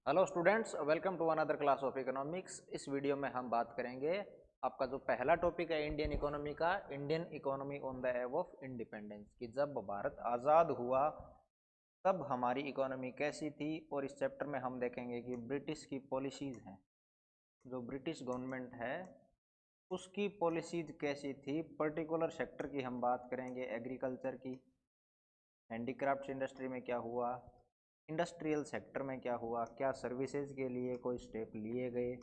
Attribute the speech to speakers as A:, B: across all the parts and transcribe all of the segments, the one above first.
A: Hello students, welcome to another class of economics. इस video में हम बात करेंगे आपका जो पहला टॉपिक है इंडियन इकोनॉमी का, Indian economy on the eve of independence, कि जब भारत आज़ाद हुआ तब हमारी इकोनॉमी कैसी थी। और इस चैप्टर में हम देखेंगे कि ब्रिटिश की पॉलिसीज़ हैं, जो ब्रिटिश गवर्नमेंट है उसकी पॉलिसीज कैसी थी। पर्टिकुलर सेक्टर की हम बात करेंगे, एग्रीकल्चर की, हैंडीक्राफ्ट्स इंडस्ट्री में क्या हुआ, इंडस्ट्रियल सेक्टर में क्या हुआ, क्या सर्विसेज के लिए कोई स्टेप लिए गए,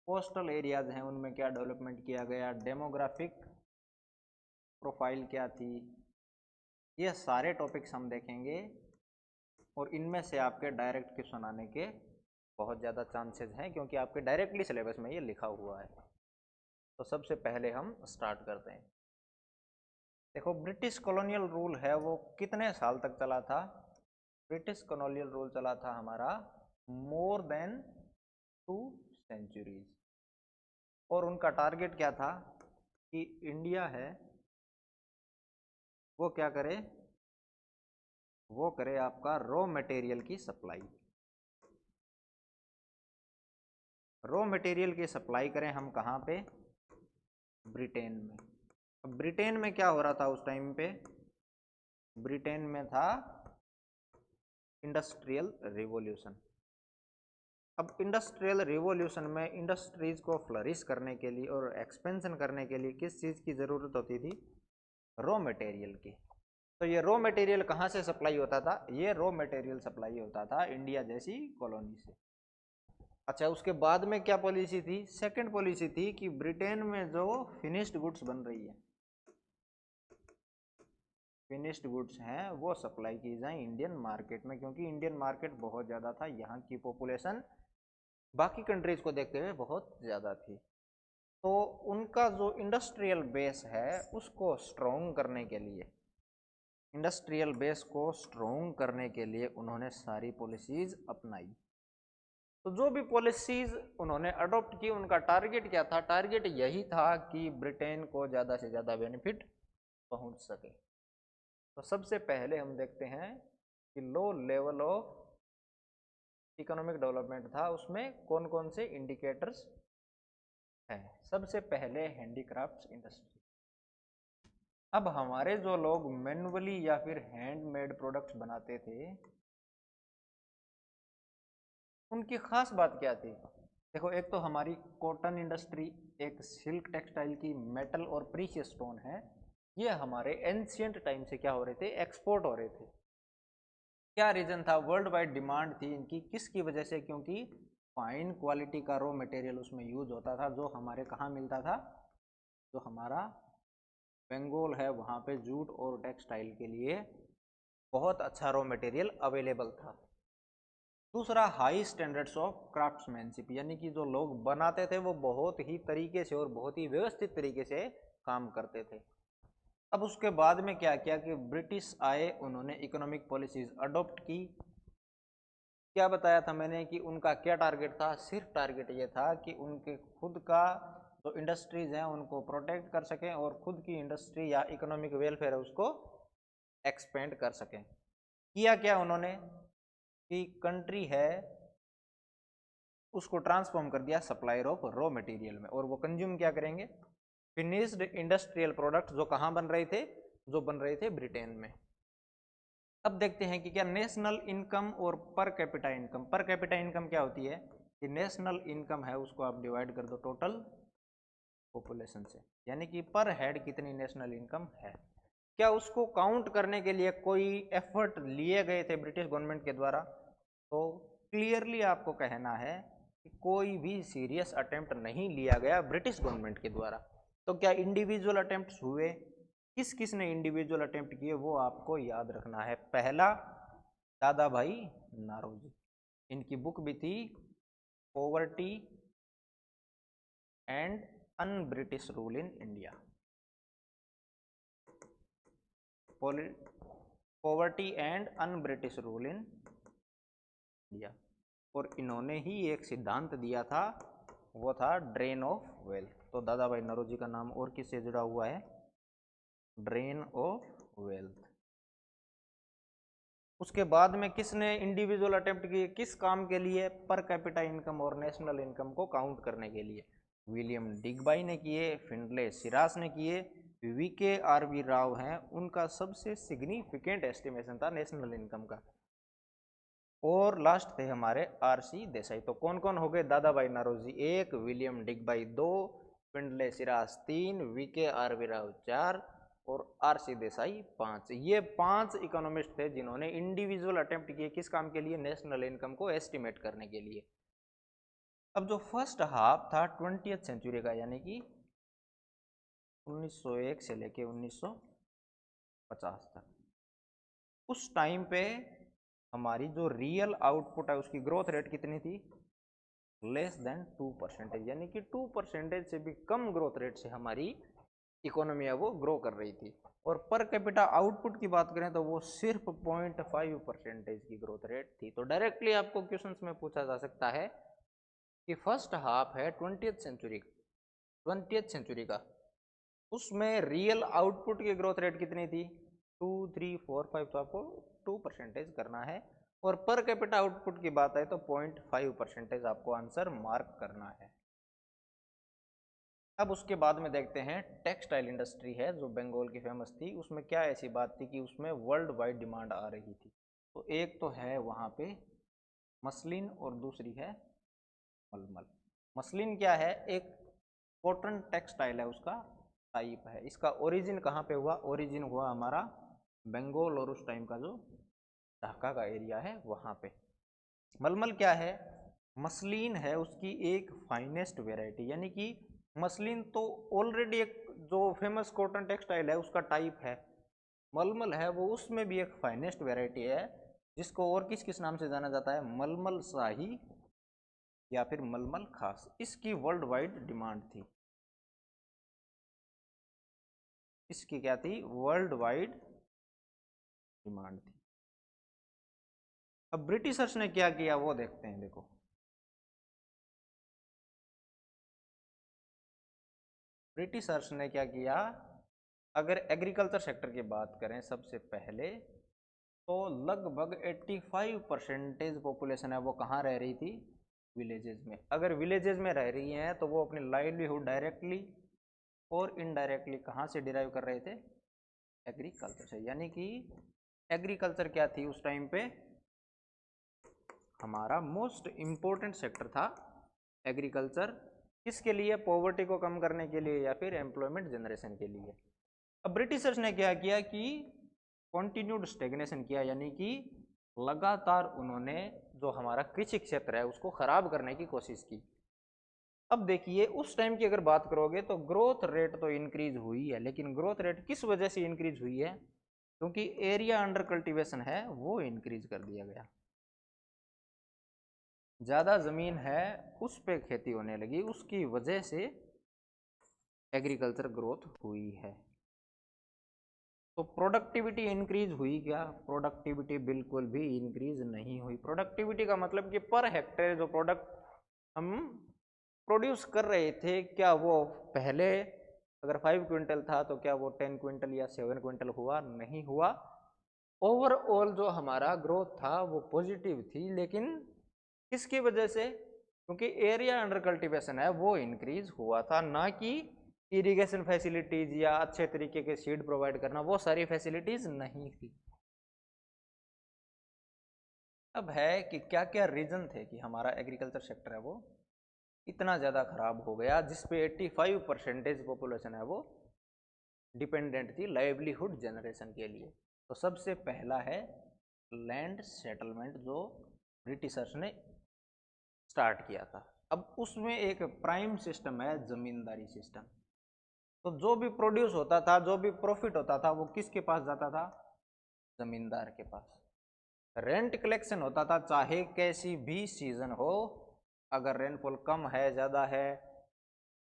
A: कोस्टल एरियाज हैं उनमें क्या डेवलपमेंट किया गया, डेमोग्राफिक प्रोफाइल क्या थी। ये सारे टॉपिक्स हम देखेंगे और इनमें से आपके डायरेक्ट क्वेश्चन आने के बहुत ज़्यादा चांसेस हैं, क्योंकि आपके डायरेक्टली सिलेबस में ये लिखा हुआ है। तो सबसे पहले हम स्टार्ट करते हैं। देखो, ब्रिटिश कॉलोनियल रूल है वो कितने साल तक चला था। ब्रिटिश कॉलोनियल रूल चला था हमारा मोर देन 2 सेंचुरीज। और उनका टारगेट क्या था कि इंडिया है वो क्या करे, वो करे आपका रॉ मटेरियल की सप्लाई। रॉ मटेरियल की सप्लाई करें हम कहाँ पे, ब्रिटेन में। अब ब्रिटेन में क्या हो रहा था उस टाइम पे, ब्रिटेन में था इंडस्ट्रियल रिवॉल्यूशन। अब इंडस्ट्रियल रिवॉल्यूशन में इंडस्ट्रीज को फ्लरिश करने के लिए और एक्सपेंशन करने के लिए किस चीज़ की ज़रूरत होती थी, रॉ मटेरियल की। तो ये रॉ मटेरियल कहाँ से सप्लाई होता था, ये रॉ मटेरियल सप्लाई होता था इंडिया जैसी कॉलोनी से। अच्छा, उसके बाद में क्या पॉलिसी थी, सेकंड पॉलिसी थी कि ब्रिटेन में जो फिनिश्ड गुड्स बन रही है, फिनिश्ड गुड्स हैं वो सप्लाई की जाए इंडियन मार्केट में, क्योंकि इंडियन मार्केट बहुत ज़्यादा था, यहाँ की पॉपुलेशन बाकी कंट्रीज को देखते हुए बहुत ज़्यादा थी। तो उनका जो इंडस्ट्रियल बेस है उसको स्ट्रॉन्ग करने के लिए, इंडस्ट्रियल बेस को स्ट्रॉन्ग करने के लिए उन्होंने सारी पॉलिसीज़ अपनाई। तो जो भी पॉलिसीज़ उन्होंने अडॉप्ट की उनका टारगेट क्या था, टारगेट यही था कि ब्रिटेन को ज़्यादा से ज़्यादा बेनिफिट पहुंच सके। तो सबसे पहले हम देखते हैं कि low level of economic development था, उसमें कौन कौन से इंडिकेटर्स हैं। सबसे पहले हैंडीक्राफ्ट्स इंडस्ट्री। अब हमारे जो लोग मैनुअली या फिर हैंडमेड प्रोडक्ट्स बनाते थे उनकी खास बात क्या थी। देखो, एक तो हमारी कॉटन इंडस्ट्री, एक सिल्क टेक्सटाइल की, मेटल और प्रीशियस स्टोन है, ये हमारे एंशियंट टाइम से क्या हो रहे थे, एक्सपोर्ट हो रहे थे। क्या रीजन था, वर्ल्ड वाइड डिमांड थी इनकी, किसकी वजह से, क्योंकि फाइन क्वालिटी का रॉ मटेरियल उसमें यूज होता था, जो हमारे कहाँ मिलता था, जो हमारा बंगाल है वहाँ पे जूट और टेक्सटाइल के लिए बहुत अच्छा रॉ मटेरियल अवेलेबल था। दूसरा, हाई स्टैंडर्ड्स ऑफ क्राफ्ट्समैनशिप, यानी कि जो लोग बनाते थे वो बहुत ही तरीके से और बहुत ही व्यवस्थित तरीके से काम करते थे। अब उसके बाद में क्या किया कि ब्रिटिश आए, उन्होंने इकोनॉमिक पॉलिसीज अडॉप्ट की। क्या बताया था मैंने कि उनका क्या टारगेट था, सिर्फ टारगेट ये था कि उनके खुद का जो इंडस्ट्रीज हैं उनको प्रोटेक्ट कर सकें और खुद की इंडस्ट्री या इकोनॉमिक वेलफेयर है उसको एक्सपेंड कर सकें। किया क्या उन्होंने कि कंट्री है उसको ट्रांसफॉर्म कर दिया सप्लायर ऑफ रॉ मटेरियल में, और वो कंज्यूम क्या करेंगे, फिनिश्ड इंडस्ट्रियल प्रोडक्ट जो कहाँ बन रहे थे, जो बन रहे थे ब्रिटेन में। अब देखते हैं कि क्या नेशनल इनकम और per capita income, per capita income क्या होती है कि नेशनल इनकम है उसको आप डिवाइड कर दो टोटल पॉपुलेशन से, यानी कि पर हेड कितनी नेशनल इनकम है। क्या उसको काउंट करने के लिए कोई एफर्ट लिए गए थे ब्रिटिश गवर्नमेंट के द्वारा, तो क्लियरली आपको कहना है कि कोई भी सीरियस अटेम्प्ट नहीं लिया गया ब्रिटिश गवर्नमेंट के द्वारा। तो क्या इंडिविजुअल अटेम्प्ट्स हुए, किस किस ने इंडिविजुअल अटेम्प्ट किए वो आपको याद रखना है। पहला, दादा भाई नारोजी, इनकी बुक भी थी poverty and un British rule in India, poverty and un British rule in India. और इन्होंने ही एक सिद्धांत दिया था, वो था ड्रेन ऑफ वेल्थ। तो दादा भाई नौरोजी का नाम और किससे जुड़ा हुआ है, ड्रेन ऑफ वेल्थ। उसके बाद में किसने इंडिविजुअल अटेम्प्ट किए, किस काम के लिए, पर कैपिटा इनकम और नेशनल इनकम को काउंट करने के लिए। विलियम डिग्बाई ने किए, फिंडले सिरास ने किए, वीके आरवी राव हैं, उनका सबसे सिग्निफिकेंट एस्टिमेशन था नेशनल इनकम का। और लास्ट थे हमारे आरसी देसाई। तो कौन कौन हो गए, Dadabhai Naoroji 1, William Digby 2, Findlay Shirras 3, V K R V Rao 4 और आरसी देसाई 5। ये 5 इकोनॉमिस्ट थे जिन्होंने इंडिविजुअल अटेम्प्ट किए किस काम के लिए, नेशनल इनकम को एस्टिमेट करने के लिए। अब जो फर्स्ट हाफ था 20th सेंचुरी का, यानी कि 1901 से लेके 1950 तक, उस टाइम पे हमारी जो रियल आउटपुट है उसकी ग्रोथ रेट कितनी थी, लेस देन 2%, यानी कि 2% से भी कम ग्रोथ रेट से हमारी इकोनॉमी है वो ग्रो कर रही थी। और पर कैपिटा आउटपुट की बात करें तो वो सिर्फ 0.5% की ग्रोथ रेट थी। तो डायरेक्टली आपको क्वेश्चंस में पूछा जा सकता है कि फर्स्ट हाफ है 20th सेंचुरी का, उसमें रियल आउटपुट की ग्रोथ रेट कितनी थी, 2, 3, 4, 5, तो आपको 2% करना है। और पर कैपिटा आउटपुट की बात है तो 0.5% आपको आंसर मार्क करना है। अब उसके बाद में देखते हैं टेक्सटाइल इंडस्ट्री है जो बंगाल की फेमस थी, उसमें क्या ऐसी बात थी कि उसमें वर्ल्ड वाइड डिमांड आ रही थी। तो एक तो है वहाँ पे मसलिन और दूसरी है मलमल। मसलिन क्या है, एक कॉटन टेक्सटाइल है, उसका टाइप है। इसका ओरिजिन कहाँ पे हुआ, ओरिजिन हुआ हमारा बंगाल और उस टाइम का जो ढाका का एरिया है वहाँ पे। मलमल क्या है, मसलिन है उसकी एक फाइनेस्ट वेराइटी, यानी कि मसलिन तो ऑलरेडी एक जो फेमस कॉटन टेक्सटाइल है उसका टाइप है, मलमल है वो उसमें भी एक फाइनेस्ट वेराइटी है जिसको और किस किस नाम से जाना जाता है, मलमल शाही या फिर मलमल खास। इसकी वर्ल्ड वाइड डिमांड थी, इसकी क्या थी, वर्ल्ड वाइड डिमांड थी। अब ब्रिटिशर्स ने क्या किया वो देखते हैं। देखो ब्रिटिशर्स ने क्या किया, अगर एग्रीकल्चर सेक्टर की बात करें सबसे पहले तो लगभग 85% पॉपुलेशन है वो कहाँ रह रही थी, विलेजेस में। अगर विलेजेस में रह रही हैं तो वो अपनी लाइवलीहुड डायरेक्टली और इनडायरेक्टली कहाँ से डिराइव कर रहे थे, एग्रीकल्चर से। यानी कि एग्रीकल्चर क्या थी उस टाइम पे, हमारा मोस्ट इम्पोर्टेंट सेक्टर था एग्रीकल्चर। किसके लिए, पॉवर्टी को कम करने के लिए या फिर एम्प्लॉयमेंट जनरेशन के लिए। अब ब्रिटिशर्स ने क्या किया कि कॉन्टिन्यूड स्टेग्नेशन किया, यानी कि लगातार उन्होंने जो हमारा कृषि क्षेत्र है उसको खराब करने की कोशिश की। अब देखिए उस टाइम की अगर बात करोगे तो ग्रोथ रेट तो इंक्रीज हुई है, लेकिन ग्रोथ रेट किस वजह से इंक्रीज हुई है, क्योंकि एरिया अंडर कल्टीवेशन है वो इंक्रीज कर दिया गया। ज़्यादा ज़मीन है उस पे खेती होने लगी, उसकी वजह से एग्रीकल्चर ग्रोथ हुई है। तो प्रोडक्टिविटी इंक्रीज हुई क्या, प्रोडक्टिविटी बिल्कुल भी इंक्रीज नहीं हुई। प्रोडक्टिविटी का मतलब कि पर हेक्टेयर जो प्रोडक्ट हम प्रोड्यूस कर रहे थे, क्या वो पहले अगर 5 क्विंटल था तो क्या वो 10 क्विंटल या 7 क्विंटल हुआ, नहीं हुआ। ओवरऑल जो हमारा ग्रोथ था वो पॉजिटिव थी, लेकिन किसकी वजह से, क्योंकि एरिया अंडर कल्टीवेशन है वो इंक्रीज हुआ था, ना कि इरिगेशन फैसिलिटीज या अच्छे तरीके के सीड प्रोवाइड करना, वो सारी फैसिलिटीज नहीं थी। अब है कि क्या क्या रीजन थे कि हमारा एग्रीकल्चर सेक्टर है वो इतना ज़्यादा खराब हो गया, जिसपे 85% पॉपुलेशन है वो डिपेंडेंट थी लाइवलीहुड जनरेशन के लिए। तो सबसे पहला है लैंड सेटलमेंट जो ब्रिटिशर्स ने स्टार्ट किया था। अब उसमें एक प्राइम सिस्टम है जमींदारी सिस्टम। तो जो भी प्रोड्यूस होता था, जो भी प्रॉफिट होता था वो किसके पास जाता था, जमींदार के पास। रेंट कलेक्शन होता था चाहे कैसी भी सीजन हो, अगर रेनफॉल कम है ज़्यादा है,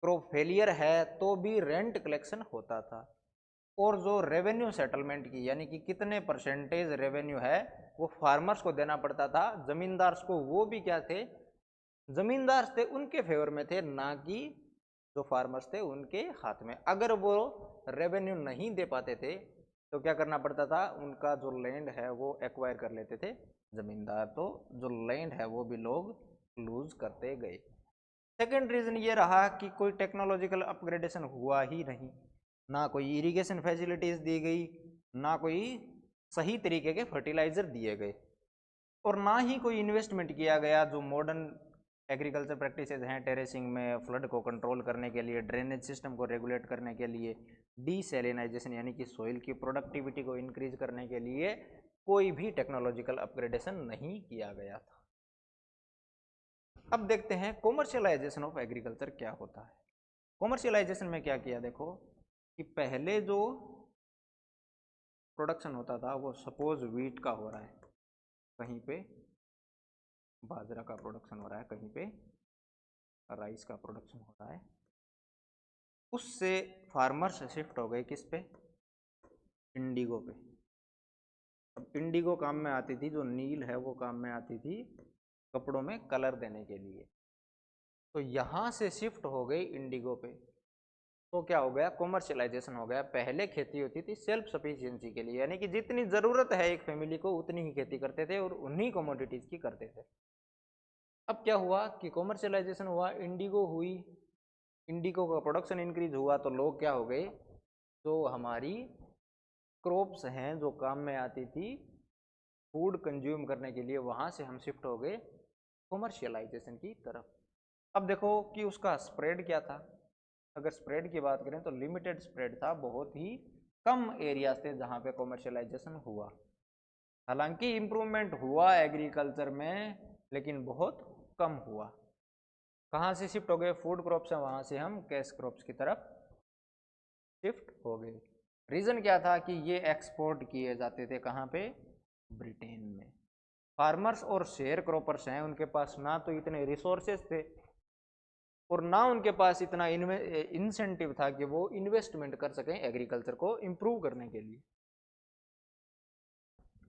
A: क्रॉप फेलियर है तो भी रेंट कलेक्शन होता था। और जो रेवेन्यू सेटलमेंट की, यानी कि कितने परसेंटेज रेवेन्यू है वो फार्मर्स को देना पड़ता था, जमींदार्स को, वो भी क्या थे, जमींदार थे उनके फेवर में थे, ना कि जो फार्मर्स थे उनके हाथ में। अगर वो रेवेन्यू नहीं दे पाते थे तो क्या करना पड़ता था, उनका जो लैंड है वो एक्वायर कर लेते थे जमींदार, तो जो लैंड है वो भी लोग लूज करते गए। सेकेंड रीजन ये रहा कि कोई टेक्नोलॉजिकल अपग्रेडेशन हुआ ही नहीं, ना कोई इरिगेशन फैसिलिटीज दी गई, ना कोई सही तरीके के फर्टिलाइजर दिए गए, और ना ही कोई इन्वेस्टमेंट किया गया जो मॉडर्न एग्रीकल्चर प्रैक्टिसेज हैं, टेरेसिंग में फ्लड को कंट्रोल करने के लिए, ड्रेनेज सिस्टम को रेगुलेट करने के लिए, डीसैलिनाइजेशन यानी कि सॉइल की प्रोडक्टिविटी को इंक्रीज करने के लिए कोई भी टेक्नोलॉजिकल अपग्रेडेशन नहीं किया गया था। अब देखते हैं कॉमर्शियलाइजेशन ऑफ एग्रीकल्चर क्या होता है। कॉमर्शियलाइजेशन में क्या किया, देखो कि पहले जो प्रोडक्शन होता था वो सपोज व्हीट का हो रहा है, कहीं पे बाजरा का प्रोडक्शन हो रहा है, कहीं पे राइस का प्रोडक्शन हो रहा है, उससे फार्मर्स शिफ्ट हो गए किस पे, इंडिगो पे। अब इंडिगो काम में आती थी, जो नील है वो काम में आती थी कपड़ों में कलर देने के लिए, तो यहाँ से शिफ्ट हो गई इंडिगो पे। तो क्या हो गया, कॉमर्शियलाइजेशन हो गया। पहले खेती होती थी सेल्फ सफिशिएंसी के लिए, यानी कि जितनी ज़रूरत है एक फैमिली को उतनी ही खेती करते थे और उन्हीं कमोडिटीज़ की करते थे। अब क्या हुआ कि कॉमर्शियलाइजेशन हुआ, इंडिगो हुई, इंडिगो का प्रोडक्शन इंक्रीज हुआ, तो लोग क्या हो गए, जो हमारी क्रॉप्स हैं जो काम में आती थी फूड कंज्यूम करने के लिए, वहाँ से हम शिफ्ट हो गए कॉमर्शियलाइजेशन की तरफ। अब देखो कि उसका स्प्रेड क्या था, अगर स्प्रेड की बात करें तो लिमिटेड स्प्रेड था, बहुत ही कम एरियाज थे जहाँ पे कॉमर्शियलाइजेशन हुआ। हालांकि इम्प्रूवमेंट हुआ एग्रीकल्चर में, लेकिन बहुत कम हुआ। कहाँ से शिफ्ट हो गए, फूड क्रॉप्स है वहाँ से हम कैश क्रॉप्स की तरफ शिफ्ट हो गए। रीज़न क्या था कि ये एक्सपोर्ट किए जाते थे कहाँ पे, ब्रिटेन में। फार्मर्स और शेयर क्रॉपर्स हैं, उनके पास ना तो इतने रिसोर्सेज थे और ना उनके पास इतना इंसेंटिव था कि वो इन्वेस्टमेंट कर सकें एग्रीकल्चर को इम्प्रूव करने के लिए,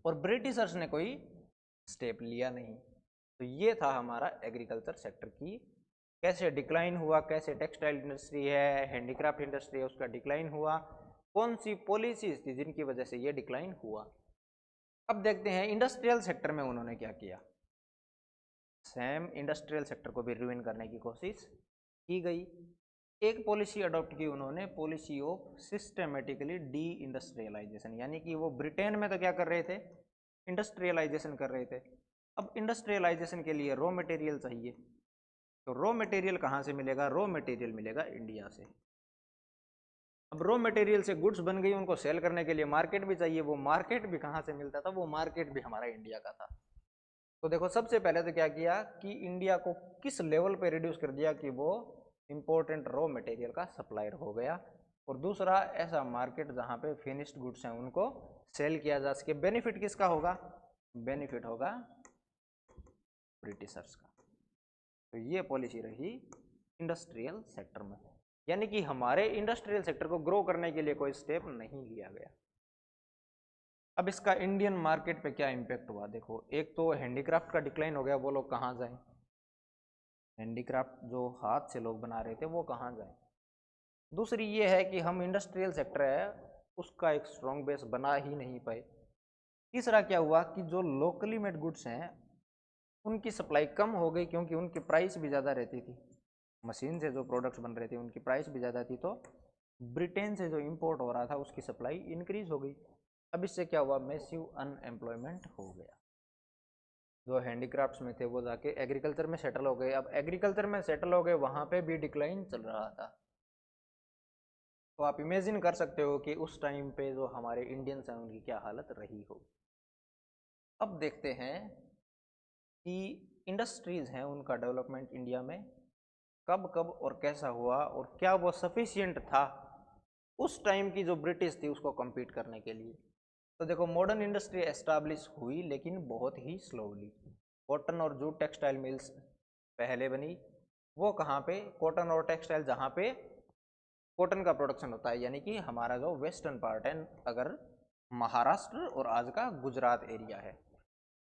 A: और ब्रिटिशर्स ने कोई स्टेप लिया नहीं। तो ये था हमारा एग्रीकल्चर सेक्टर की कैसे डिक्लाइन हुआ, कैसे टेक्सटाइल इंडस्ट्री है, हैंडीक्राफ्ट इंडस्ट्री है, उसका डिक्लाइन हुआ, कौन सी पॉलिसीज थी जिनकी वजह से ये डिक्लाइन हुआ। अब देखते हैं इंडस्ट्रियल सेक्टर में उन्होंने क्या किया। सेम इंडस्ट्रियल सेक्टर को भी रिवीन करने की कोशिश की गई। एक पॉलिसी अडॉप्ट की उन्होंने, policy of systematically deindustrialisation, यानी कि वो ब्रिटेन में तो क्या कर रहे थे, इंडस्ट्रियलाइजेशन कर रहे थे। अब इंडस्ट्रियलाइजेशन के लिए रॉ मटेरियल चाहिए, तो रॉ मटेरियल कहाँ से मिलेगा, रॉ मटेरियल मिलेगा इंडिया से। अब रॉ मटेरियल से गुड्स बन गई, उनको सेल करने के लिए मार्केट भी चाहिए, वो मार्केट भी कहाँ से मिलता था, वो मार्केट भी हमारा इंडिया का था। तो देखो सबसे पहले तो क्या किया कि इंडिया को किस लेवल पे रिड्यूस कर दिया कि वो इम्पोर्टेंट रॉ मटेरियल का सप्लायर हो गया, और दूसरा ऐसा मार्केट जहाँ पे फिनिश्ड गुड्स हैं उनको सेल किया जा सके। बेनिफिट किसका होगा, बेनिफिट होगा ब्रिटिशर्स का। तो ये पॉलिसी रही इंडस्ट्रियल सेक्टर में, यानी कि हमारे इंडस्ट्रियल सेक्टर को ग्रो करने के लिए कोई स्टेप नहीं लिया गया। अब इसका इंडियन मार्केट पे क्या इम्पैक्ट हुआ, देखो एक तो हैंडीक्राफ्ट का डिक्लाइन हो गया, वो लोग कहाँ जाएं, हैंडीक्राफ्ट जो हाथ से लोग बना रहे थे वो कहाँ जाएं। दूसरी ये है कि हम इंडस्ट्रियल सेक्टर है उसका एक स्ट्रॉन्ग बेस बना ही नहीं पाए। तीसरा क्या हुआ कि जो लोकली मेड गुड्स हैं उनकी सप्लाई कम हो गई, क्योंकि उनकी प्राइस भी ज़्यादा रहती थी, मशीन से जो प्रोडक्ट्स बन रहे थे उनकी प्राइस भी ज़्यादा थी, तो ब्रिटेन से जो इंपोर्ट हो रहा था उसकी सप्लाई इंक्रीज हो गई। अब इससे क्या हुआ, मैसिव अनएम्प्लॉयमेंट हो गया। जो हैंडीक्राफ्ट्स में थे वो जाके एग्रीकल्चर में सेटल हो गए। अब एग्रीकल्चर में सेटल हो गए, वहाँ पे भी डिक्लाइन चल रहा था। तो आप इमेजिन कर सकते हो कि उस टाइम पे जो हमारे इंडियंस हैं उनकी क्या हालत रही हो। अब देखते हैं कि इंडस्ट्रीज़ हैं उनका डेवलपमेंट इंडिया में कब कब और कैसा हुआ, और क्या वो सफिशिएंट था उस टाइम की जो ब्रिटिश थी उसको कम्पीट करने के लिए। तो देखो मॉडर्न इंडस्ट्री एस्टाब्लिश हुई लेकिन बहुत ही स्लोली। कॉटन और जूट टेक्सटाइल मिल्स पहले बनी, वो कहाँ पे, कॉटन और टेक्सटाइल जहाँ पे कॉटन का प्रोडक्शन होता है, यानी कि हमारा जो वेस्टर्न पार्ट है, अगर महाराष्ट्र और आज का गुजरात एरिया है।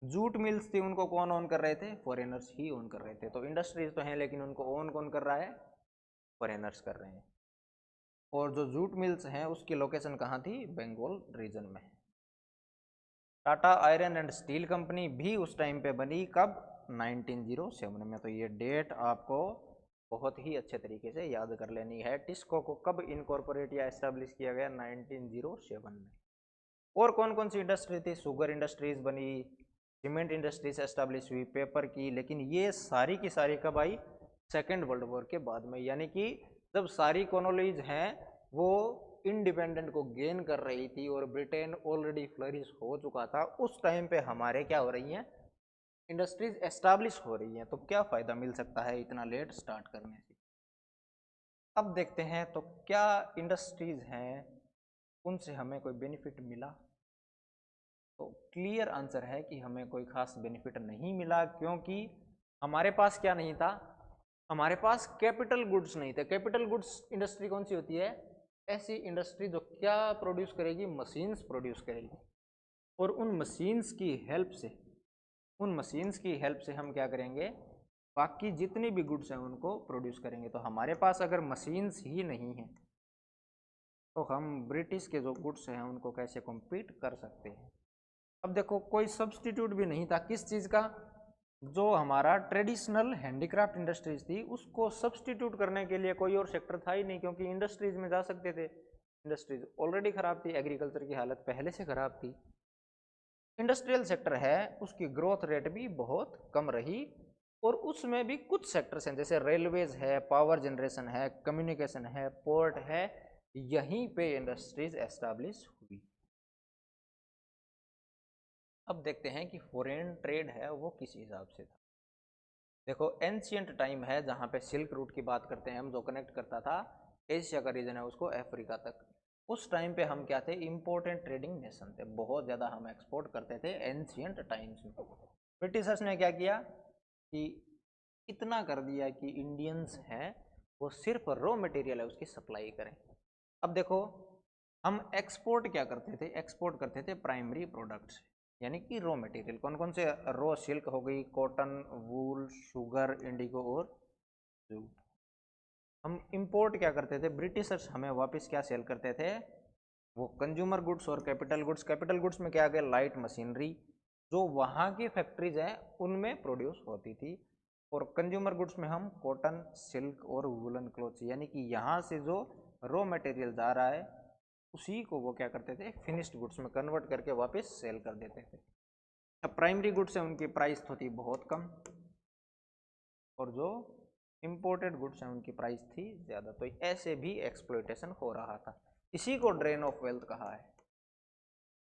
A: जूट मिल्स थी, उनको कौन ओन कर रहे थे, फॉरेनर्स ही ओन कर रहे थे। तो इंडस्ट्रीज तो हैं लेकिन उनको ओन कौन कर रहा है, फॉरेनर्स कर रहे हैं। और जो जूट मिल्स हैं उसकी लोकेशन कहाँ थी, बंगाल रीजन में। Tata iron and steel company भी उस टाइम पे बनी, कब, 1907 में। तो ये डेट आपको बहुत ही अच्छे तरीके से याद कर लेनी है। टिस्को को कब इनकॉर्पोरेट या एस्टेब्लिश किया गया, 1907 में। और कौन कौन सी इंडस्ट्री थी, शुगर इंडस्ट्रीज बनी, सीमेंट इंडस्ट्रीज एस्टेब्लिश हुई, पेपर की, लेकिन ये सारी की सारी कब आई, सेकेंड वर्ल्ड वॉर के बाद में। यानी कि जब सारी कॉलोनीज हैं वो इंडिपेंडेंट को गेन कर रही थी और ब्रिटेन ऑलरेडी फ्लरिश हो चुका था, उस टाइम पे हमारे क्या हो रही हैं, इंडस्ट्रीज एस्टैब्लिश हो रही हैं। तो क्या फ़ायदा मिल सकता है इतना लेट स्टार्ट करने से। अब देखते हैं तो क्या इंडस्ट्रीज हैं उनसे हमें कोई बेनिफिट मिला। तो क्लियर आंसर है कि हमें कोई खास बेनिफिट नहीं मिला, क्योंकि हमारे पास क्या नहीं था, हमारे पास कैपिटल गुड्स नहीं थे। कैपिटल गुड्स इंडस्ट्री कौन सी होती है, ऐसी इंडस्ट्री जो क्या प्रोड्यूस करेगी, मशीन्स प्रोड्यूस करेगी। और उन मशीन्स की हेल्प से, उन मशीन्स की हेल्प से हम क्या करेंगे, बाकी जितनी भी गुड्स हैं उनको प्रोड्यूस करेंगे। तो हमारे पास अगर मशीन्स ही नहीं है तो हम ब्रिटिश के जो गुड्स हैं उनको कैसे कम्पीट कर सकते हैं। अब देखो कोई सब्स्टिट्यूट भी नहीं था किस चीज़ का, जो हमारा ट्रेडिशनल हैंडीक्राफ्ट इंडस्ट्रीज थी उसको सब्स्टिट्यूट करने के लिए कोई और सेक्टर था ही नहीं, क्योंकि इंडस्ट्रीज में जा सकते थे। इंडस्ट्रीज ऑलरेडी खराब थी, एग्रीकल्चर की हालत पहले से खराब थी। इंडस्ट्रियल सेक्टर है उसकी ग्रोथ रेट भी बहुत कम रही, और उसमें भी कुछ सेक्टर्स हैं जैसे रेलवेज है, पावर जनरेशन है, कम्युनिकेशन है, पोर्ट है, यहीं पे इंडस्ट्रीज एस्टैब्लिश हुई। अब देखते हैं कि फॉरेन ट्रेड है वो किस हिसाब से था। देखो एंशियंट टाइम है जहाँ पे सिल्क रूट की बात करते हैं हम, जो कनेक्ट करता था एशिया का रीजन है उसको अफ्रीका तक। उस टाइम पे हम क्या थे, इम्पोर्टेंट ट्रेडिंग नेशन थे, बहुत ज़्यादा हम एक्सपोर्ट करते थे एंशियंट टाइम्स में। ब्रिटिशर्स ने क्या किया कि इतना कर दिया कि इंडियंस हैं वो सिर्फ रॉ मटेरियल है उसकी सप्लाई करें। अब देखो हम एक्सपोर्ट क्या करते थे, एक्सपोर्ट करते थे प्राइमरी प्रोडक्ट्स, यानी कि रॉ मटेरियल। कौन कौन से, रॉ सिल्क हो गई, कॉटन, वूल, शुगर, इंडिगो और जूट। हम इंपोर्ट क्या करते थे, ब्रिटिशर्स हमें वापस क्या सेल करते थे, वो कंज्यूमर गुड्स और कैपिटल गुड्स। कैपिटल गुड्स में क्या आ गया, लाइट मशीनरी जो वहाँ की फैक्ट्रीज हैं उनमें प्रोड्यूस होती थी, और कंज्यूमर गुड्स में हम कॉटन, सिल्क और वुलन क्लॉथ्स, यानी कि यहाँ से जो रॉ मटेरियल जा रहा है उसी को वो क्या करते थे, फिनिश्ड गुड्स में कन्वर्ट करके वापस सेल कर देते थे। अब प्राइमरी गुड्स है उनकी प्राइस होती बहुत कम, और जो इम्पोर्टेड गुड्स हैं उनकी प्राइस थी ज़्यादा। तो ऐसे भी एक्सप्लॉयटेशन हो रहा था। इसी को ड्रेन ऑफ वेल्थ कहा है।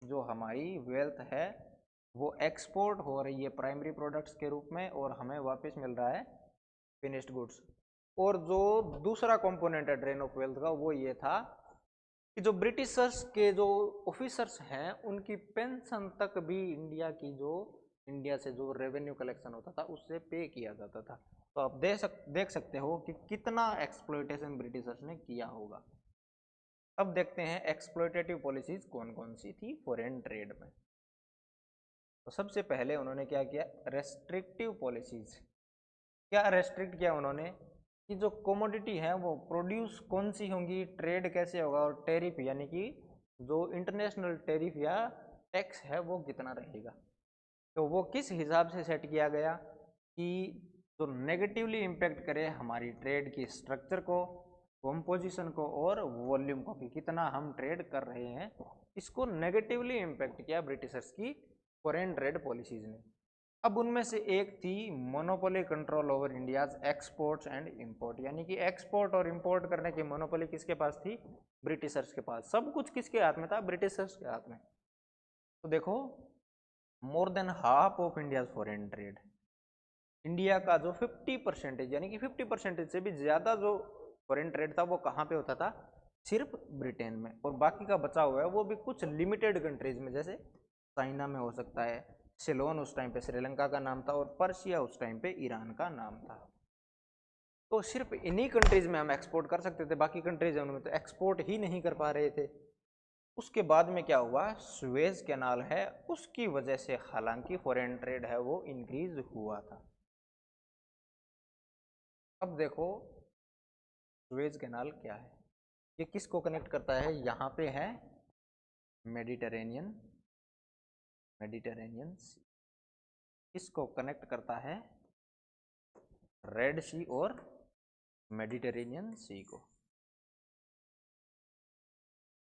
A: जो हमारी वेल्थ है वो एक्सपोर्ट हो रही है प्राइमरी प्रोडक्ट्स के रूप में, और हमें वापस मिल रहा है फिनिश्ड गुड्स। और जो दूसरा कंपोनेंट है ड्रेन ऑफ वेल्थ का वो ये था कि जो ब्रिटिशर्स के जो ऑफिसर्स हैं उनकी पेंशन तक भी इंडिया से जो रेवेन्यू कलेक्शन होता था उससे पे किया जाता था। तो आप देख सकते हो कि कितना एक्सप्लॉयटेशन ब्रिटिशर्स ने किया होगा। अब देखते हैं एक्सप्लॉयटेटिव पॉलिसीज कौन कौन सी थी फॉरेन ट्रेड में। तो सबसे पहले उन्होंने क्या किया, रेस्ट्रिक्टिव पॉलिसीज। क्या रेस्ट्रिक्ट किया उन्होंने कि जो कमोडिटी है वो प्रोड्यूस कौन सी होंगी, ट्रेड कैसे होगा, और टैरिफ यानी कि जो इंटरनेशनल टैरिफ या टैक्स है वो कितना रहेगा। तो वो किस हिसाब से सेट किया गया कि जो नेगेटिवली इम्पेक्ट करे हमारी ट्रेड की स्ट्रक्चर को, कॉम्पोजिशन को और वॉल्यूम को, कि कितना हम ट्रेड कर रहे हैं, इसको नेगेटिवली इम्पेक्ट किया ब्रिटिशर्स की फॉरेन ट्रेड पॉलिसीज ने। अब उनमें से एक थी monopoly control over India's exports and import, यानी कि एक्सपोर्ट और इंपोर्ट करने की मोनोपोली किसके पास थी, ब्रिटिशर्स के पास। सब कुछ किसके हाथ में था, ब्रिटिशर्स के हाथ में। तो देखो more than half of India foreign trade, India का जो 50% यानी कि 50% से भी ज़्यादा जो फॉरेन ट्रेड था वो कहाँ पे होता था, सिर्फ ब्रिटेन में। और बाकी का बचा हुआ है वो भी कुछ लिमिटेड कंट्रीज में, जैसे चाइना में हो सकता है, सिलोन उस टाइम पे श्रीलंका का नाम था, और पर्शिया उस टाइम पे ईरान का नाम था। तो सिर्फ इन्हीं कंट्रीज में हम एक्सपोर्ट कर सकते थे, बाकी कंट्रीज उनमें तो एक्सपोर्ट ही नहीं कर पा रहे थे। उसके बाद में क्या हुआ, सुएज कैनाल है उसकी वजह से हालांकि फॉरेन ट्रेड है वो इंक्रीज हुआ था। अब देखो सुएज कैनाल क्या है, ये किसको कनेक्ट करता है? यहाँ पे है मेडिटेरेनियन सी, इसको कनेक्ट करता है रेड सी और मेडिटेरेनियन सी को।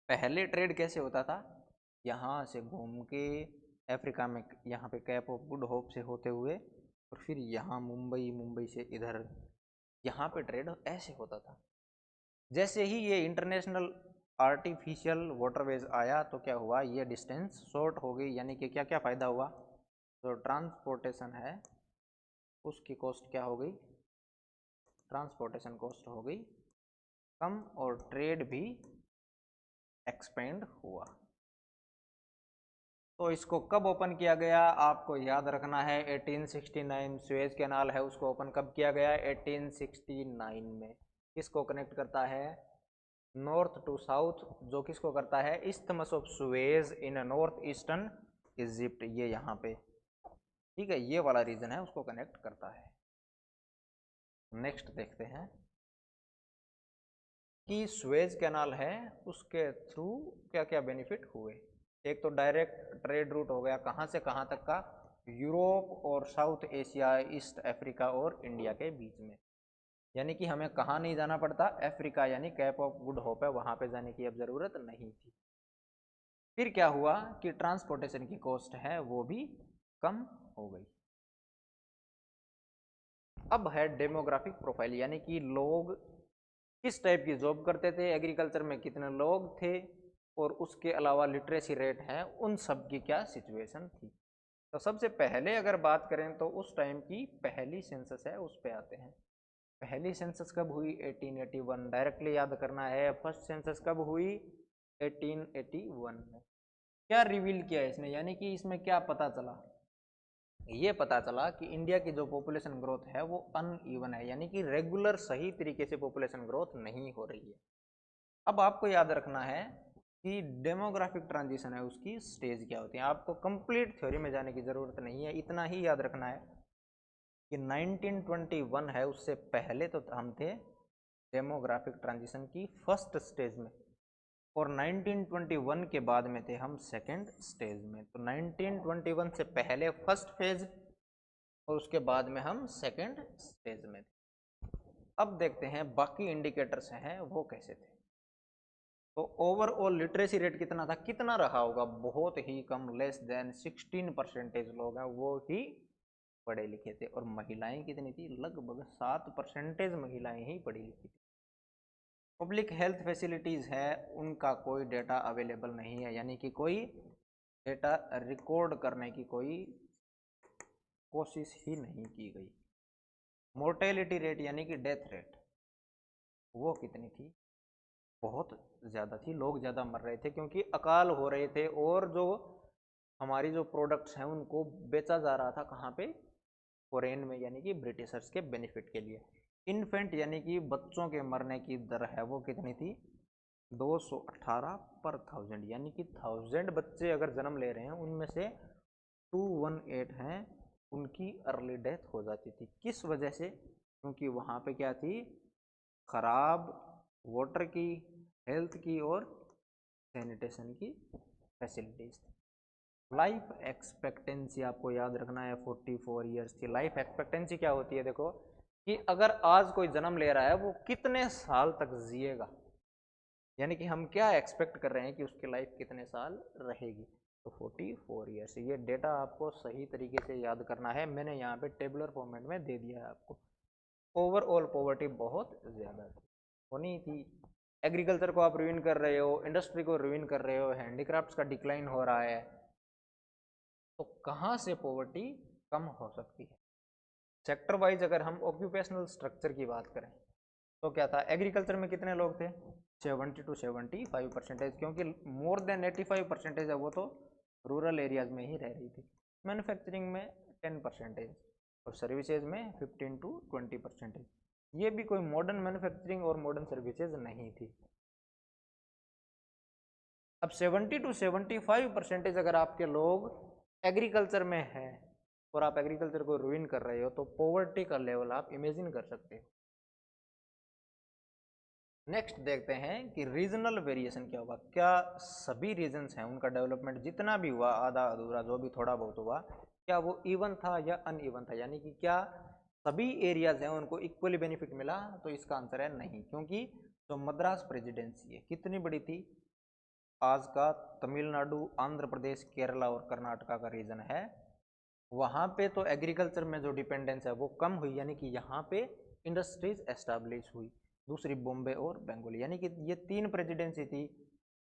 A: पहले ट्रेड कैसे होता था? यहाँ से घूम के अफ्रीका में, यहाँ पे कैप ऑफ गुड होप से होते हुए, और फिर यहाँ मुंबई से इधर, यहाँ पे ट्रेड ऐसे होता था। जैसे ही ये इंटरनेशनल आर्टिफिशियल वाटरवेज आया तो क्या हुआ, ये डिस्टेंस शॉर्ट हो गई, यानी कि क्या क्या फ़ायदा हुआ? तो ट्रांसपोर्टेशन है उसकी कॉस्ट क्या हो गई? ट्रांसपोर्टेशन कॉस्ट हो गई कम, और ट्रेड भी एक्सपेंड हुआ। तो इसको कब ओपन किया गया? आपको याद रखना है 1869, सुएज कैनाल है उसको ओपन कब किया गया? 1869 में। किसको कनेक्ट करता है? नॉर्थ टू साउथ, जो किसको करता है? Isthmus of Suez in north eastern Egypt, ये यहाँ पे, ठीक है, ये वाला रीजन है, उसको कनेक्ट करता है। नेक्स्ट देखते हैं कि सुएज कैनाल है उसके थ्रू क्या क्या बेनिफिट हुए। एक तो डायरेक्ट ट्रेड रूट हो गया, कहाँ से कहाँ तक का? यूरोप और साउथ एशिया, ईस्ट अफ्रीका और इंडिया के बीच में, यानी कि हमें कहाँ नहीं जाना पड़ता? अफ्रीका, यानी कैप ऑफ गुड होप है वहाँ पे जाने की अब ज़रूरत नहीं थी। फिर क्या हुआ कि ट्रांसपोर्टेशन की कॉस्ट है वो भी कम हो गई। अब है डेमोग्राफिक प्रोफाइल, यानी कि लोग किस टाइप की जॉब करते थे, एग्रीकल्चर में कितने लोग थे, और उसके अलावा लिटरेसी रेट है, उन सब की क्या सिचुएशन थी। तो सबसे पहले अगर बात करें तो उस टाइम की पहली सेंसस है उस पे आते हैं। पहली सेंसस कब हुई? 1881। डायरेक्टली याद करना है, फर्स्ट सेंसस कब हुई? 1881 में। क्या रिवील किया इसने, यानी कि इसमें क्या पता चला? ये पता चला कि इंडिया की जो पॉपुलेशन ग्रोथ है वो अनइवन है, यानी कि रेगुलर सही तरीके से पॉपुलेशन ग्रोथ नहीं हो रही है। अब आपको याद रखना है कि डेमोग्राफिक ट्रांजिशन है उसकी स्टेज क्या होती है। आपको कंप्लीट थ्योरी में जाने की ज़रूरत नहीं है, इतना ही याद रखना है कि 1921 है उससे पहले तो हम थे डेमोग्राफिक ट्रांजिशन की फर्स्ट स्टेज में, और 1921 के बाद में थे हम सेकेंड स्टेज में। तो 1921 से पहले फर्स्ट फेज और उसके बाद में हम सेकेंड स्टेज में थे। अब देखते हैं बाकी इंडिकेटर्स हैं वो कैसे थे। तो ओवरऑल लिटरेसी रेट कितना था? कितना रहा होगा? बहुत ही कम, लेस देन 16% लोग हैं वो ही पढ़े लिखे थे, और महिलाएं कितनी थी? लगभग 7% महिलाएं ही पढ़ी लिखी थी। पब्लिक हेल्थ फैसिलिटीज़ है उनका कोई डेटा अवेलेबल नहीं है, यानी कि कोई डेटा रिकॉर्ड करने की कोई कोशिश ही नहीं की गई। मोर्टेलिटी रेट यानी कि डेथ रेट वो कितनी थी? बहुत ज़्यादा थी, लोग ज़्यादा मर रहे थे क्योंकि अकाल हो रहे थे, और जो हमारी जो प्रोडक्ट्स हैं उनको बेचा जा रहा था कहाँ पे? फॉरेन में, यानी कि ब्रिटिशर्स के बेनिफिट के लिए। इन्फेंट यानी कि बच्चों के मरने की दर है वो कितनी थी? 218 पर 1000, यानी कि 1000 बच्चे अगर जन्म ले रहे हैं उनमें से 218 हैं उनकी अर्ली डेथ हो जाती थी। किस वजह से? क्योंकि वहाँ पे क्या थी? खराब वाटर की, हेल्थ की और सैनिटेशन की फैसिलिटीज थी। लाइफ एक्सपेक्टेंसी आपको याद रखना है 44 ईयर्स थी। लाइफ एक्सपेक्टेंसी क्या होती है? देखो कि अगर आज कोई जन्म ले रहा है वो कितने साल तक जिएगा, यानी कि हम क्या एक्सपेक्ट कर रहे हैं कि उसकी लाइफ कितने साल रहेगी। तो 44 ईयर्स, ये डेटा आपको सही तरीके से याद करना है। मैंने यहाँ पे टेबुलर फॉर्मेट में दे दिया है आपको। ओवरऑल पॉवर्टी बहुत ज़्यादा थी, होनी थी। एग्रीकल्चर को आप रुइन कर रहे हो, इंडस्ट्री को रुइन कर रहे हो, हैंडीक्राफ्ट्स का डिक्लाइन हो रहा है, तो कहाँ से पॉवर्टी कम हो सकती है? सेक्टर वाइज अगर हम ऑक्यूपेशनल स्ट्रक्चर की बात करें तो क्या था? एग्रीकल्चर में कितने लोग थे? 70 to 75%, क्योंकि मोर देन 85% है वो तो रूरल एरियाज में ही रह रही थी। मैन्युफैक्चरिंग में 10% और सर्विसेज में 15 to 20%। ये भी कोई मॉडर्न मैन्युफैक्चरिंग और मॉडर्न सर्विसेज नहीं थी। अब 70 to 75% अगर आपके लोग एग्रीकल्चर में है और आप एग्रीकल्चर को रुइन कर रहे हो तो पॉवर्टी का लेवल आप इमेजिन कर सकते हो। नेक्स्ट देखते हैं कि रीजनल वेरिएशन क्या हुआ, क्या सभी रीजन्स हैं उनका डेवलपमेंट जितना भी हुआ, आधा अधूरा जो भी थोड़ा बहुत हुआ, क्या वो इवन था या अनइवन था, यानी कि क्या सभी एरियाज हैं उनको इक्वली बेनिफिट मिला। तो इसका आंसर है नहीं, क्योंकि जो मद्रास प्रेसिडेंसी है कितनी बड़ी थी, आज का तमिलनाडु, आंध्र प्रदेश, केरला और कर्नाटका का रीजन है, वहाँ पे तो एग्रीकल्चर में जो डिपेंडेंस है वो कम हुई, यानी कि यहाँ पे इंडस्ट्रीज एस्टैब्लिश हुई। दूसरी बॉम्बे और बंगाल, यानी कि ये तीन प्रेसिडेंसी थी,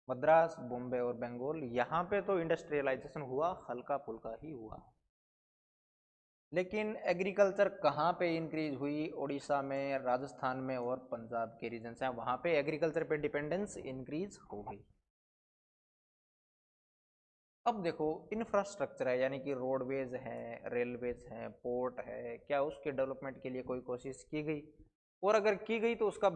A: मद्रास, बॉम्बे और बंगाल, यहाँ पे तो इंडस्ट्रियलाइजेशन हुआ, हल्का फुल्का ही हुआ। लेकिन एग्रीकल्चर कहाँ पे इंक्रीज हुई, उड़ीसा में, राजस्थान में और पंजाब के रीजन हैं, वहाँ पे एग्रीकल्चर पे डिपेंडेंस इंक्रीज हो गई। अब देखो इंफ्रास्ट्रक्चर है, यानी कि रोडवेज हैं, रेलवेज हैं, पोर्ट है, क्या उसके डेवलपमेंट के लिए कोई कोशिश की गई, और अगर की गई तो उसका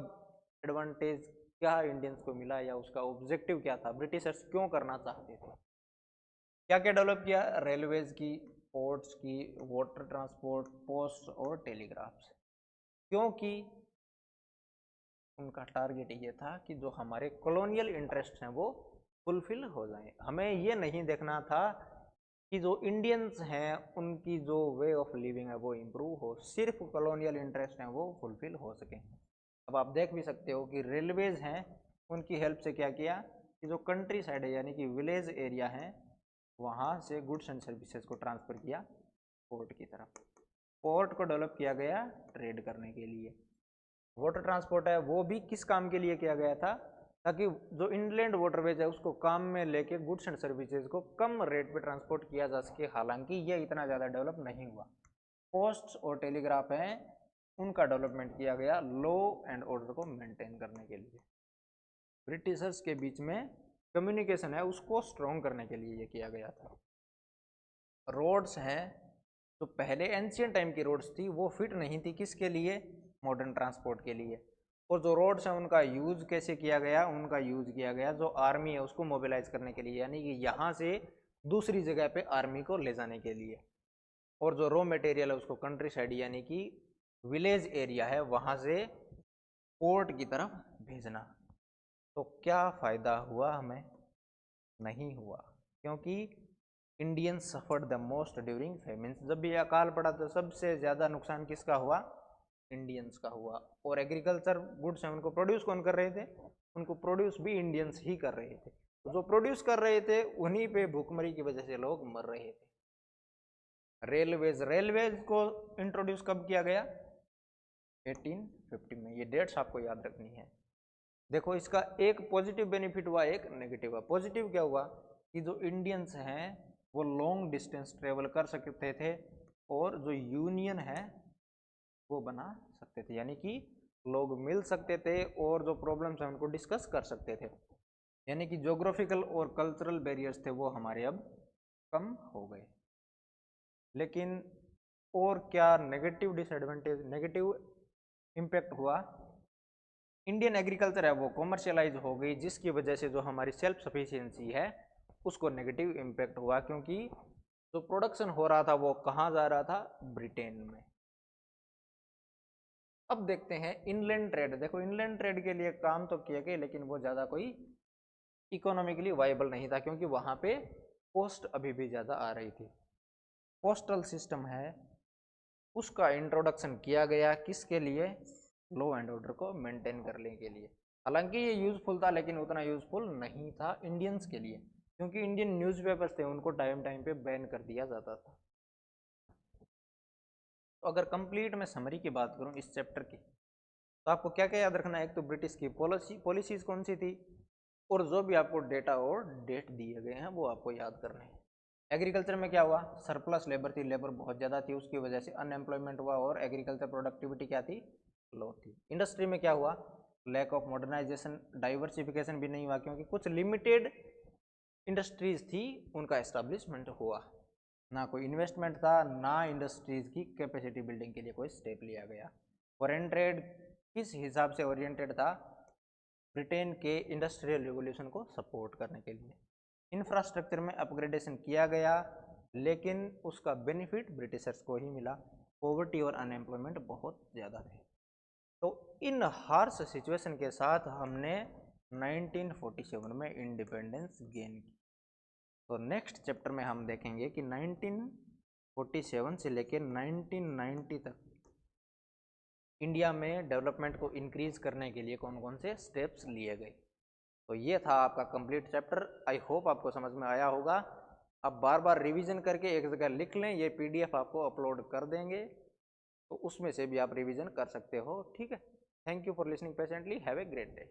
A: एडवांटेज क्या इंडियंस को मिला, या उसका ऑब्जेक्टिव क्या था, ब्रिटिशर्स क्यों करना चाहते थे। क्या क्या डेवलप किया, रेलवेज की, पोर्ट्स की, वाटर ट्रांसपोर्ट, पोस्ट और टेलीग्राफ्स, क्योंकि उनका टारगेट ये था कि जो हमारे कॉलोनियल इंटरेस्ट हैं वो फुलफिल हो जाएं। हमें ये नहीं देखना था कि जो इंडियंस हैं उनकी जो वे ऑफ लिविंग है वो इम्प्रूव हो, सिर्फ कॉलोनियल इंटरेस्ट हैं वो फुलफिल हो सकें। अब आप देख भी सकते हो कि रेलवेज हैं, उनकी हेल्प से क्या किया कि जो कंट्री साइड है यानी कि विलेज एरिया है, वहाँ से गुड्स एंड सर्विसेज को ट्रांसफ़र किया पोर्ट की तरफ। पोर्ट को डेवलप किया गया ट्रेड करने के लिए। वाटर ट्रांसपोर्ट है वो भी किस काम के लिए किया गया था, ताकि जो इनलैंड वाटरवेज है उसको काम में लेके गुड्स एंड सर्विसेज को कम रेट पे ट्रांसपोर्ट किया जा सके, हालांकि ये इतना ज़्यादा डेवलप नहीं हुआ। पोस्ट और टेलीग्राफ हैं, उनका डेवलपमेंट किया गया लॉ एंड ऑर्डर को मेंटेन करने के लिए, ब्रिटिशर्स के बीच में कम्युनिकेशन है उसको स्ट्रॉन्ग करने के लिए ये किया गया था। रोड्स हैं, तो पहले एंशियंट टाइम की रोड्स थी वो फिट नहीं थी किसके लिए, मॉडर्न ट्रांसपोर्ट के लिए। और जो रोड्स हैं उनका यूज़ कैसे किया गया, उनका यूज़ किया गया जो आर्मी है उसको मोबिलाइज करने के लिए, यानी कि यहाँ से दूसरी जगह पे आर्मी को ले जाने के लिए। और जो रॉ मटेरियल है उसको कंट्री साइड यानी कि विलेज एरिया है वहाँ से पोर्ट की तरफ भेजना। तो क्या फ़ायदा हुआ हमें, नहीं हुआ, क्योंकि Indian suffered the most during famines. जब भी अकाल पड़ा तो सबसे ज़्यादा नुकसान किसका हुआ, इंडियंस का हुआ। और एग्रीकल्चर गुड्स हैं उनको प्रोड्यूस कौन कर रहे थे, उनको प्रोड्यूस भी इंडियंस ही कर रहे थे, तो जो प्रोड्यूस कर रहे थे उन्हीं पे भूखमरी की वजह से लोग मर रहे थे। रेलवेज, रेलवेज को इंट्रोड्यूस कब किया गया, 1850 में, ये डेट्स आपको याद रखनी है। देखो इसका एक पॉजिटिव बेनिफिट हुआ, एक नेगेटिव हुआ। पॉजिटिव क्या हुआ कि जो इंडियंस हैं वो लॉन्ग डिस्टेंस ट्रेवल कर सकते थे और जो यूनियन है वो बना सकते थे, यानी कि लोग मिल सकते थे और जो प्रॉब्लम्स हैं उनको डिस्कस कर सकते थे, यानी कि ज्योग्राफिकल और कल्चरल बैरियर्स थे वो हमारे अब कम हो गए। लेकिन और क्या नेगेटिव डिसएडवांटेज, नेगेटिव इम्पैक्ट हुआ, इंडियन एग्रीकल्चर है वो कॉमर्शियलाइज हो गई, जिसकी वजह से जो हमारी सेल्फ सफिशिएंसी है उसको नेगेटिव इम्पैक्ट हुआ, क्योंकि जो प्रोडक्शन हो रहा था वो कहाँ जा रहा था, ब्रिटेन में। अब देखते हैं इनलैंड ट्रेड। देखो इनलैंड ट्रेड के लिए काम तो किया गया लेकिन वो ज़्यादा कोई इकोनॉमिकली वाइबल नहीं था, क्योंकि वहाँ पे कॉस्ट अभी भी ज़्यादा आ रही थी। पोस्टल सिस्टम है उसका इंट्रोडक्शन किया गया किसके लिए, लॉ एंड ऑर्डर को मेंटेन करने के लिए। हालांकि ये यूज़फुल था लेकिन उतना यूज़फुल नहीं था इंडियंस के लिए, क्योंकि इंडियन न्यूज़पेपर्स थे उनको टाइम टाइम पे बैन कर दिया जाता था। तो अगर कंप्लीट मैं समरी की बात करूं इस चैप्टर की, तो आपको क्या क्या याद रखना है, एक तो ब्रिटिश की पॉलिसीज़ कौन सी थी, और जो भी आपको डेटा और डेट दिए गए हैं वो आपको याद करने हैं। एग्रीकल्चर में क्या हुआ, सरप्लस लेबर थी, लेबर बहुत ज़्यादा थी, उसकी वजह से अनएम्प्लॉयमेंट हुआ और एग्रीकल्चर प्रोडक्टिविटी क्या थी, लो थी। इंडस्ट्री में क्या हुआ, लैक ऑफ मॉडर्नाइजेशन, डाइवर्सिफिकेशन भी नहीं हुआ, क्योंकि कुछ लिमिटेड इंडस्ट्रीज थी उनका एस्टेब्लिशमेंट हुआ, ना कोई इन्वेस्टमेंट था, ना इंडस्ट्रीज की कैपेसिटी बिल्डिंग के लिए कोई स्टेप लिया गया। फॉरेन ट्रेड किस हिसाब से ओरिएंटेड था, ब्रिटेन के इंडस्ट्रियल रिवोल्यूशन को सपोर्ट करने के लिए। इंफ्रास्ट्रक्चर में अपग्रेडेशन किया गया लेकिन उसका बेनिफिट ब्रिटिशर्स को ही मिला, पॉवर्टी और अनएम्प्लॉयमेंट बहुत ज़्यादा थे। तो इन हार्श सिचुएशन के साथ हमने 1947 में इंडिपेंडेंस गेन की। तो नेक्स्ट चैप्टर में हम देखेंगे कि 1947 से लेकर 1990 तक इंडिया में डेवलपमेंट को इंक्रीज करने के लिए कौन कौन से स्टेप्स लिए गए। तो ये था आपका कंप्लीट चैप्टर। आई होप आपको समझ में आया होगा। अब बार बार रिवीजन करके एक जगह लिख लें, ये पीडीएफ आपको अपलोड कर देंगे, तो उसमें से भी आप रिवीजन कर सकते हो। ठीक है, thank you for listening patiently, have a great day.